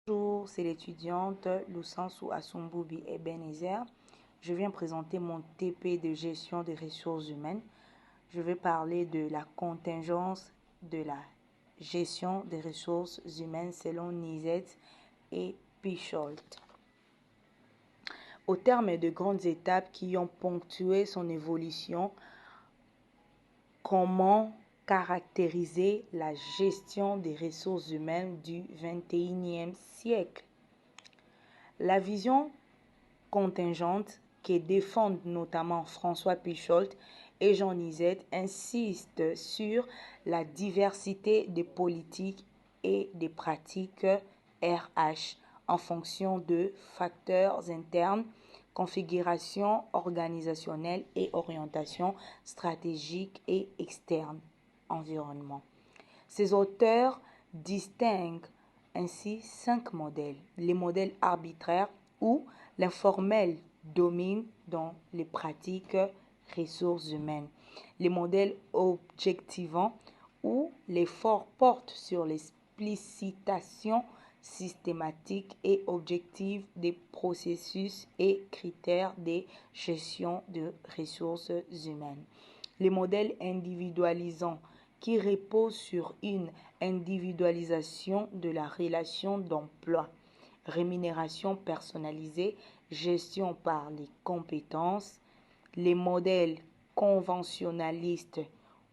Bonjour, c'est l'étudiante Lusansou Asumboubi Ebenezer. Je viens présenter mon TP de gestion des ressources humaines. Je vais parler de la contingence de la gestion des ressources humaines selon Nizet et Picholt. Au terme de grandes étapes qui ont ponctué son évolution, comment caractériser la gestion des ressources humaines du XXIe siècle? La vision contingente que défendent notamment François Picholt et Jean Nizet insiste sur la diversité des politiques et des pratiques RH en fonction de facteurs internes, configuration organisationnelle et orientation stratégique et externe, environnement. Ces auteurs distinguent ainsi 5 modèles. Les modèles arbitraires où l'informel domine dans les pratiques ressources humaines. Les modèles objectivants où l'effort porte sur l'explicitation systématique et objective des processus et critères de gestion de ressources humaines. Les modèles individualisants qui reposent sur une individualisation de la relation d'emploi, rémunération personnalisée, gestion par les compétences, les modèles conventionnalistes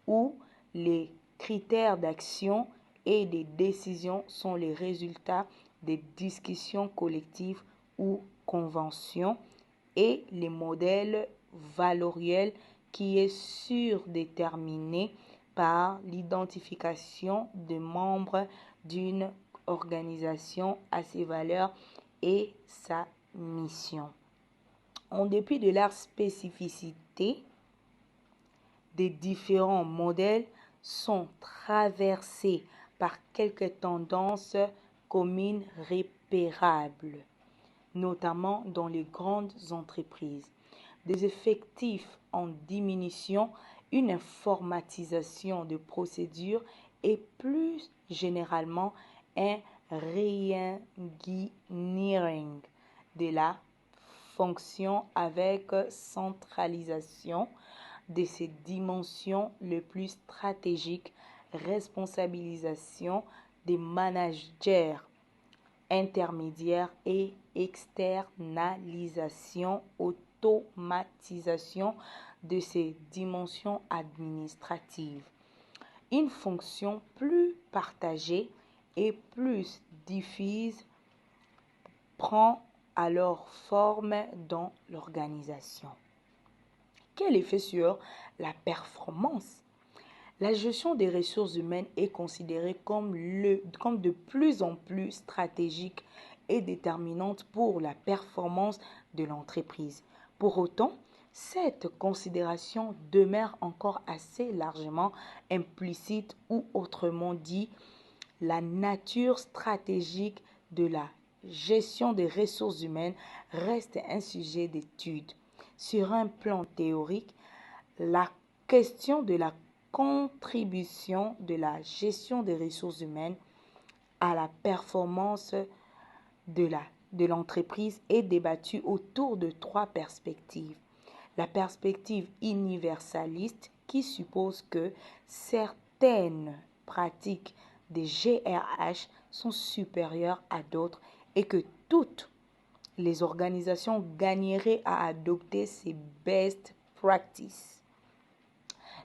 où les critères d'action et des décisions sont les résultats des discussions collectives ou conventions, et les modèles valoriels qui est surdéterminé par l'identification des membres d'une organisation à ses valeurs et sa mission. En dépit de leur spécificité, des différents modèles sont traversés par quelques tendances communes repérables, notamment dans les grandes entreprises. Des effectifs en diminution, une informatisation de procédures et plus généralement un re-engineering de la fonction avec centralisation de ses dimensions les plus stratégiques, responsabilisation des managers intermédiaires et externalisation, automatisation de ces dimensions administratives. Une fonction plus partagée et plus diffuse prend alors forme dans l'organisation. Quel effet sur la performance? La gestion des ressources humaines est considérée comme de plus en plus stratégique et déterminante pour la performance de l'entreprise. Pour autant, cette considération demeure encore assez largement implicite, ou autrement dit, la nature stratégique de la gestion des ressources humaines reste un sujet d'étude. Sur un plan théorique, la question de la contribution de la gestion des ressources humaines à la performance de l'entreprise est débattue autour de 3 perspectives. La perspective universaliste qui suppose que certaines pratiques des GRH sont supérieures à d'autres et que toutes les organisations gagneraient à adopter ces best practices.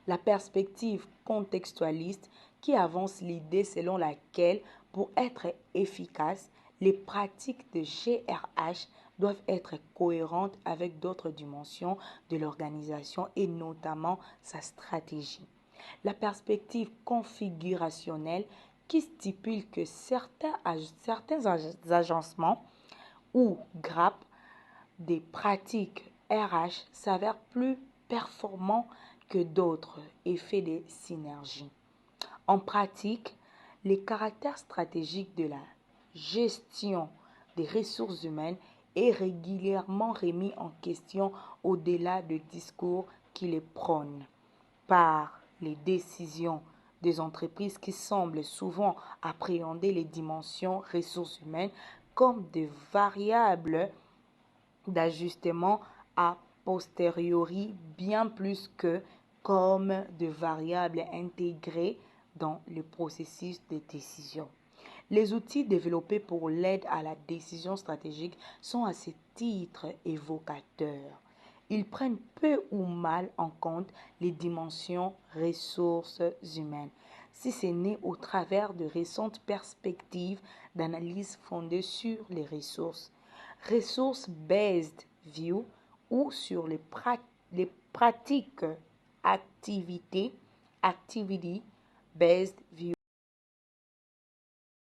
La perspective contextualiste qui avance l'idée selon laquelle, pour être efficaces, les pratiques de GRH doivent être cohérentes avec d'autres dimensions de l'organisation et notamment sa stratégie. La perspective configurationnelle qui stipule que certains agencements ou grappes des pratiques RH s'avèrent plus performants que d'autres effets de synergie. En pratique, les caractères stratégiques de la gestion des ressources humaines est régulièrement remis en question au-delà de discours qui les prônent par les décisions des entreprises qui semblent souvent appréhender les dimensions ressources humaines comme des variables d'ajustement a posteriori bien plus que comme de variables intégrées dans le processus de décision. Les outils développés pour l'aide à la décision stratégique sont à ce titre évocateurs. Ils prennent peu ou mal en compte les dimensions ressources humaines, si ce n'est au travers de récentes perspectives d'analyse fondées sur les ressources. Resource-based view ou sur les pratiques activity-based view.